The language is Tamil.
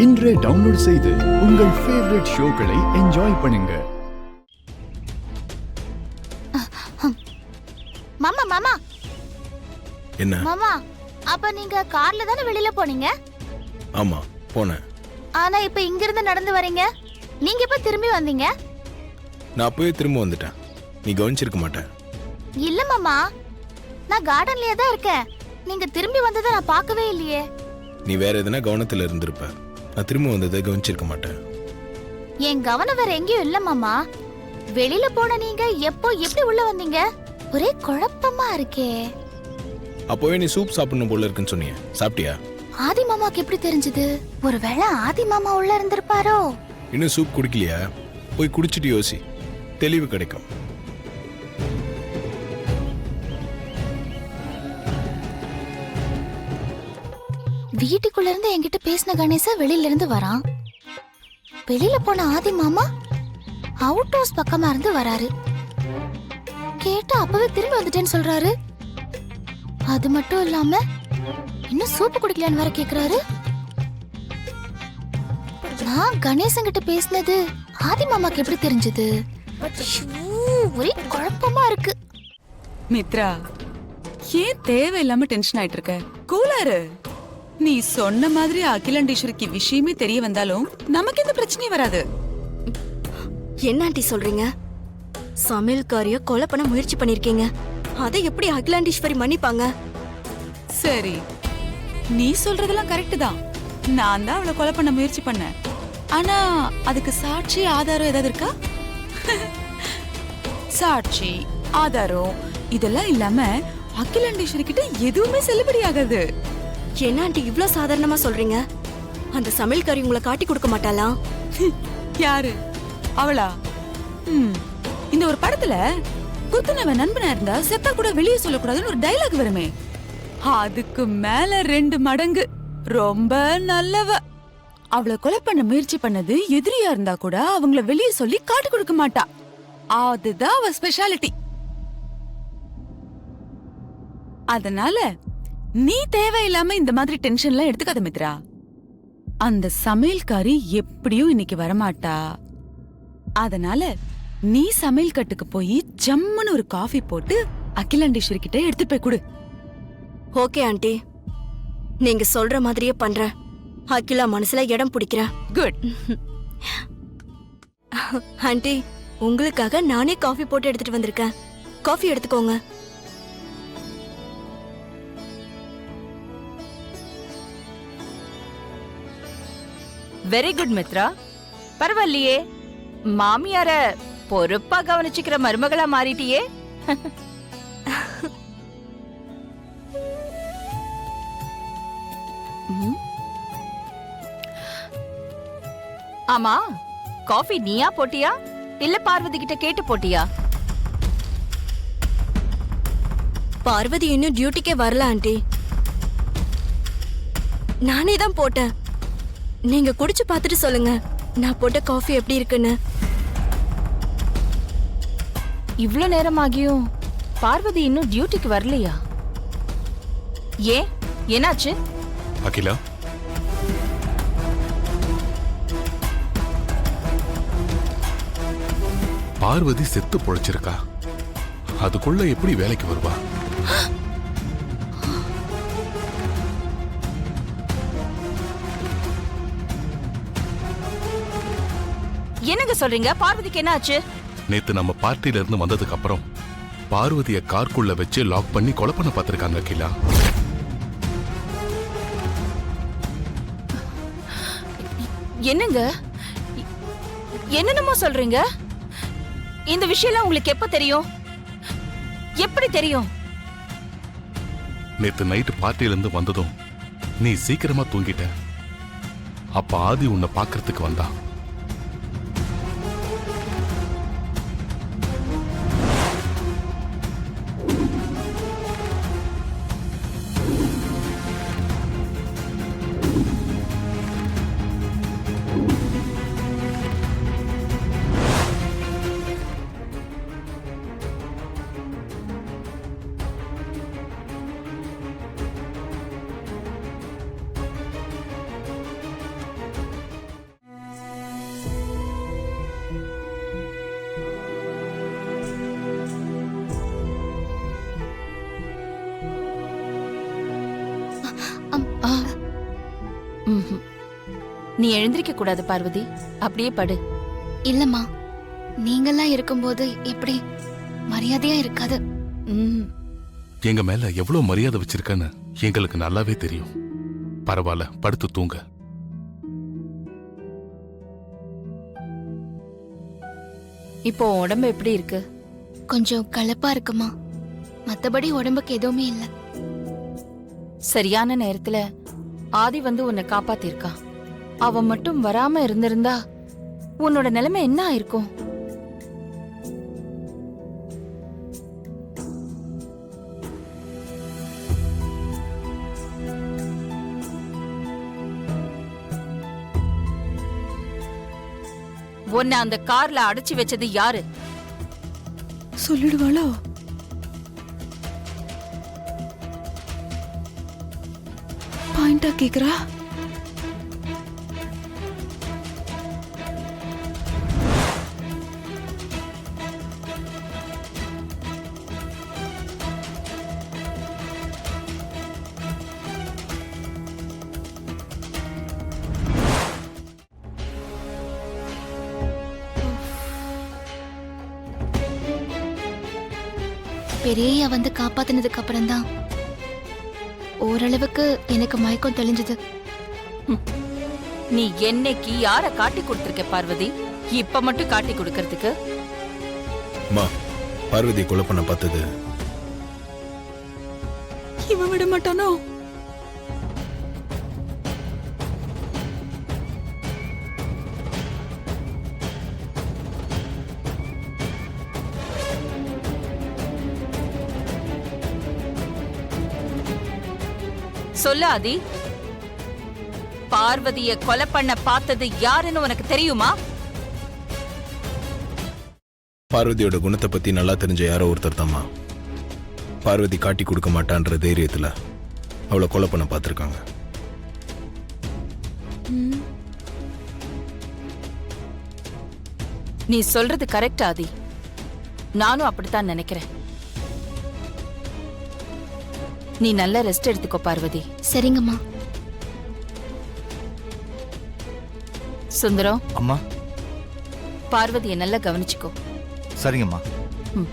இன்றே டவுன்லோட் செய்து உங்கள் ஃபேவரட் ஷோக்களை என்ஜாய் பண்ணுங்க. மாமா மாமா என்ன மாமா, அப்ப நீங்க கார்ல தானே வெளியில போனீங்க? ஆமா போனேன். ஆனா இப்ப இங்க இருந்து நடந்து வரீங்க, நீங்க எப்ப திரும்பி வந்தீங்க? நான் அப்பவே திரும்ப வந்துட்டேன். நீ கவனிச்சிருக்க மாட்டேன். இல்ல மாமா, நான் கார்டன்லயே தான் இருக்கேன். நீங்க திரும்பி வந்ததை நான் பார்க்கவே இல்லையே. நீ வேற எதனா கவனத்துல இருந்திருப்ப. நான் திரும்ப வந்ததை கவனிச்சிருக்க மாட்டேன். என் கவனம் வேற எங்கேயும் இல்ல மாமா. வெளியில போன நீங்க எப்போ எப்படி உள்ள வந்தீங்க? ஒரே குழப்பமா இருக்கே. அப்போவே நீ சூப் சாப்பிடணும் போல இருக்குன்னு சொன்னியே, சாப்பிட்டியா? ஆதி மாமாக்கு எப்படி தெரிஞ்சது? ஒருவேளை ஆதி மாமா உள்ள இருந்திருப்பாரோ? இன்னும் சூப் குடிக்கலையா? போய் குடிச்சிட்டு யோசி, தெளிவு கிடைக்கும். வீட்டுக்குள்ள இருந்து என்கிட்ட பேசின கணேச வெளியில இருந்து வரான். வெளியில போன ஆதி மாமா அவுட் ஹவுஸ் பக்கமா இருந்து வராரு. கேட்டா அப்பவே திரும்பி வந்துட்டேன்னு சொல்றாரு. அது மட்டும் இல்லாம இன்னும் சூப்பு குடிக்கலான்னு வேற கேக்குறாரு. நான் கணேசன் கிட்ட பேசினது ஆதி மாமாக்கு எப்படி தெரிஞ்சது? ஒரே குழப்பமா இருக்கு. மித்ரா, ஏன் தேவையில்லாம டென்ஷன் ஆயிட்டு இருக்க? கூலாரு. நீ சொன்ன மாதிரி அகிலாண்டேஸ்வரிக்கு விஷயமே தெரிய வந்தாலும் நமக்கு எந்த பிரச்சனையும் வராது. என்ன ஆண்டி சொல்றீங்க? சமையல்காரிய கொலை பண்ண முயற்சி பண்ணிருக்கீங்க. அதை எப்படி அகிலாண்டேஸ்வரி மன்னிப்பாங்க? சரி, நீ சொல்றதெல்லாம் கரெக்ட் தான். நான் தான் அவளை கொலை பண்ண முயற்சி பண்ணேன். ஆனா அதுக்கு சாட்சி ஆதாரம் ஏதாவது இருக்கா? சாட்சி ஆதாரம் இதெல்லாம் இல்லாம அகிலாண்டேஸ்வரி கிட்ட எதுவுமே செல்லுபடி ஆகாது. என்ன ஆண்டி இவ்ளோ சாதாரணமா சொல்றீங்க? அந்த சமையல்காரி உங்களை காட்டி கொடுக்க மாட்டாளா? யாரு? அவளா? இந்த ஒரு படத்துல குத்துனவன் நண்பனா இருந்தா செத்தா கூட வெளியே சொல்லக்கூடாதுன்னு ஒரு டைலாக் வருமே, அதுக்கு மேல 2 மடங்கு ரொம்ப நல்லவ. அவளை கொலை பண்ண முயற்சி பண்ணது எதிரியா இருந்தா கூட அவங்கள வெளியே சொல்லி காட்டி கொடுக்க மாட்டா. அதுதான் அவ ஸ்பெஷாலிட்டி. அதனால நீ தேவையில்லாம இந்த மாதிரி டென்ஷன்லாம் எடுத்துக்காத மித்ரா. அந்த சமையல்காரி எப்படியும் இன்னைக்கு வரமாட்டா. அதனால நீ சமையல் கட்டுக்கு போய் ஜம்முன்னு ஒரு காஃபி போட்டு அகிலாண்டேஸ்வரி கிட்ட எடுத்து போய் கொடு. ஓகே ஆண்டி, நீங்க சொல்ற மாதிரியே பண்றேன். அகிலா மனசுல இடம் பிடிக்கிறேன். குட். ஆண்டி, உங்களுக்காக நானே காஃபி போட்டு எடுத்துட்டு வந்திருக்கேன். காஃபி எடுத்துக்கோங்க. வெரி குட் மித்ரா, பரவாயில்லையே. மாமியார பொறுப்பா கவனிச்சுக்கிற மருமகளா மாறிட்டியே. ஆமா, காஃபி நீயா போட்டியா இல்ல பார்வதி கிட்ட கேட்டு போட்டியா? பார்வதி இன்னும் டியூட்டிக்கே வரல ஆண்டி. நானே தான் போட்டேன். நீங்க குடிச்சு பார்த்துட்டு சொல்லுங்க நான் போட்ட காஃபி எப்படி இருக்குன்னு. இவ்ளோ நேரமாகியும் பார்வதி இன்னும் டியூட்டிக்கு வரலையா? ஏன், என்னாச்சு? அகிலா, பார்வதி செத்து பொழைச்சிருக்கா. அதுக்குள்ள எப்படி வேலைக்கு வருவா? என்னங்க சொல்றீங்க? பார்வதிக்கு என்ன ஆச்சு? நேத்து நம்ம பார்ட்டில இருந்து வந்ததுக்கு அப்புறம் பார்வதிய கார்க்குள்ள வச்சு லாக் பண்ணி கொலை பண்ண பார்த்திருக்காங்க அகிலா. என்னங்க என்னென்னமோ சொல்றீங்க? இந்த விஷயம்லாம் உங்களுக்கு எப்ப தெரியும்? எப்படி தெரியும்? நேத்து நைட்டு பார்ட்டில இருந்து வந்ததும் நீ சீக்கிரமா தூங்கிட்ட. அப்ப ஆதி உன்னை பாக்குறதுக்கு வந்தா. நீ எழுந்திருக்க கூடாது பார்வதி, அப்படியே படு. இல்லம்மா, நீங்கெல்லாம் இருக்கும்போது எப்படி மரியாதையா இருக்காது. ம், எங்க மேல எவ்வளவு மரியாதை வச்சிருக்கன்னு எங்களுக்கு நல்லாவே தெரியும். பரவாயில்ல, படுத்து தூங்க. இப்போ உடம்பு எப்படி இருக்கு? கொஞ்சம் களைப்பா இருக்குமா, மத்தபடி உடம்புக்கு எதுவுமே இல்ல. சரியான நேரத்துல ஆதி வந்து உன்னை காப்பாத்திருக்கா. அவன் மட்டும் வராம இருந்திருந்தா உன்னோட நிலைமை என்ன ஆயிருக்கும்? உன்னை அந்த கார்ல அடைச்சு வச்சது யாரு? சொல்லிடுவாளோ? பாயிண்டா கேக்குறா. பெரியய்யா வந்து காப்பாத்தினதுக்கு அப்புறம் தான் ஓரளவுக்கு எனக்கு மயக்கம் தெளிஞ்சது. நீ என்னைக்கு யார காட்டி கொடுத்திருக்க பார்வதி? இப்ப மட்டும் காட்டி கொடுக்கறதுக்கு? அம்மா, பார்வதி கொலை பண்ண பார்த்தது இவன் விட மாட்டானோ? சொல்ல ஆதி, பார்வதிய கொலை பண்ண பார்த்தது யாருன்னு உனக்கு தெரியுமா? பார்வதியோட குணத்தை பத்தி நல்லா தெரிஞ்ச யாரோ ஒருத்தர் தாம்மா. பார்வதி காட்டி கொடுக்க மாட்டான்ற தைரியத்துல அவளை கொலை பண்ண பார்த்திருக்காங்க. நீ சொல்றது கரெக்ட் ஆதி, நானும் அப்படித்தான் நினைக்கிறேன். நீ நல்ல ரெஸ்ட் எடுத்துக்கோ பார்வதி. சரிங்கம்மா. சுந்தரம், அம்மா. பார்வதியை நல்லா கவனிச்சுக்கோ. சரிங்கம்மா. ம்.